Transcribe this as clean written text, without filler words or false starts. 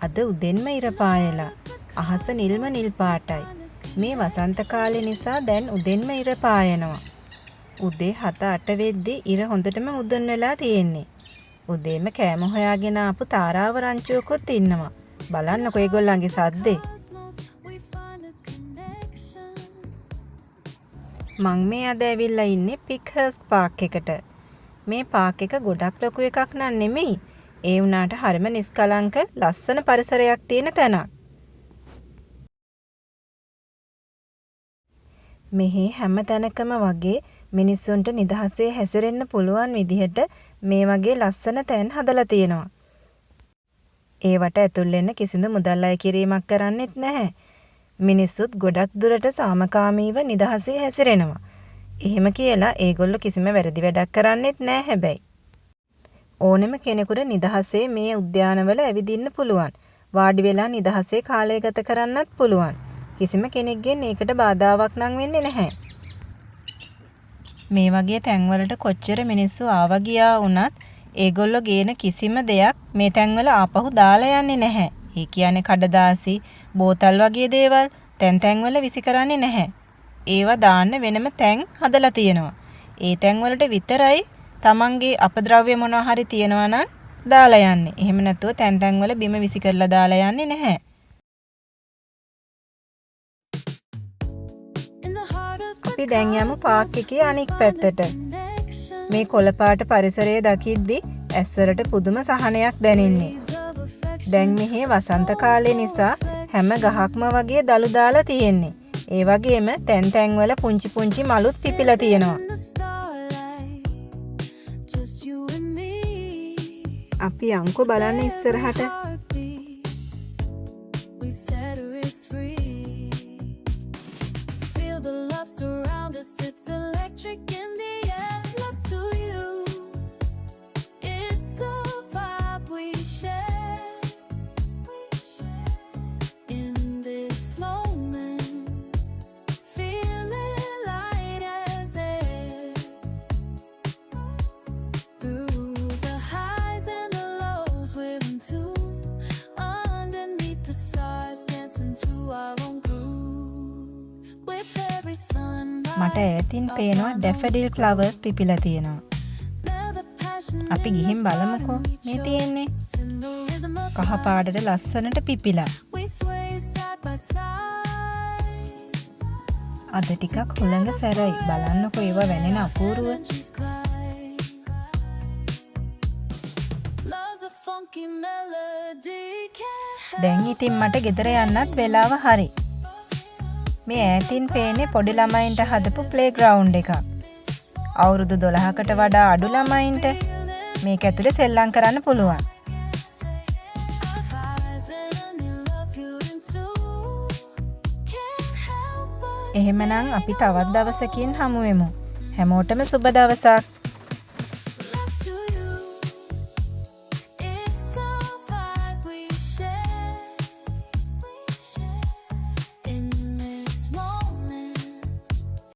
අද උදෙන්ම ඉර පායලා. අහස නිල්ම නිල් පාටයි. මේ වසන්ත කාලේ නිසා දැන් උදෙන්ම ඉර පායනවා. උදේ 7-8 වෙද්දී ඉර හොඳටම මුදුන් වෙලා තියෙන්නේ. උදේම කෑම හොයාගෙන ආපු තාරාව රංචුවකුත් ඉන්නවා. බලන්නකෝ ඒගොල්ලන්ගේ සද්දේ. මං මේ අද ඇවිල්ලා ඉන්නේ පික්හර්ස්ට් පාක් එකට. මේ පාක් එක ගොඩක් ලොකු එකක් නන් නෙමෙයි. ඒ වුණාට හරිම නිස්කලංක ලස්සන පරිසරයක් තියෙන තැනක්. මෙහි හැම තැනකම වගේ මිනිස්සුන්ට නිදහසේ හැසිරෙන්න පුළුවන් විදිහට මේ වගේ ලස්සන තැන් හදලා තියෙනවා. ඒවට ඇතුල් වෙන්න කිසිදු මුදල් අය කිරීමක් කරන්නෙත් නැහැ. මිනිස්සුත් ගොඩක් දුරට සාමකාමීව නිදහසේ හැසිරෙනවා. එහෙම කියලා ඒගොල්ලෝ කිසිම වැරදි වැඩක් කරන්නෙත් නැහැ හැබැයි. ඕනෙම කෙනෙකුට නිදහසේ මේ උද්‍යානවල ඇවිදින්න පුළුවන්. වාඩි වෙලා නිදහසේ කාලය ගත කරන්නත් පුළුවන්. කිසිම කෙනෙක්ගෙන් ඒකට බාධාවක් නම් වෙන්නේ නැහැ. මේ වගේ තැන්වලට කොච්චර මිනිස්සු ආවා ගියා වුණත් ඒගොල්ලෝ ගේන කිසිම දෙයක් මේ තැන්වල ආපහු දාලා යන්නේ නැහැ. ඒ කියන්නේ කඩදාසි, බෝතල් වගේ දේවල් තැන්වල විසි කරන්නේ නැහැ. ඒවා දාන්න වෙනම තැන් හදලා තියෙනවා. ඒ තැන්වලට විතරයි තමන්ගේ අපද්‍රව්‍ය මොනවා හරි තියෙනවා නම් දාලා යන්නේ. එහෙම නැතුව තැන්වල බිම විසි කරලා දාලා යන්නේ නැහැ. අපි දැන් යමු පාක් එකේ අනික් පැත්තට. මේ කොළපාට පරිසරය දකිද්දි ඇස්සරට පුදුම සහනයක් දැනෙන්නේ. දැන් මෙහි වසන්ත කාලේ නිසා හැම ගහක්ම වගේ දළු දාලා තියෙන්නේ. ඒ වගේම තැන් වල පුංචි පුංචි මලුත් පිපිලා තියෙනවා. අපි යන්කෝ බලන්න ඉස්සරහට. මට ඈතින් පේනවා ඩැෆඩිල් ෆ්ලවර්ස් පිපිලා තියෙනවා. අපි ගිහින් බලමුකෝ මේ තියෙන්නේ. කහ පාටට ලස්සනට පිපිලා. අද ටිකක් හුළඟ සැරයි. බලන්නකෝ ඒවා වැනෙන අපූර්ව. දැන් ඉතින් මට ගෙදර යන්නත් වෙලාව හරි. මේ ඈතින් පේන්නේ පොඩි ළමයින්ට හදපු ප්ලේග්‍රවුන්ඩ් එකක්. අවුරුදු 12කට වඩා අඩු ළමයින්ට මේක ඇතුලේ සෙල්ලම් කරන්න පුළුවන්. එහෙමනම් අපි තවත් දවසකින් හමු වෙමු. හැමෝටම සුබ දවසක්.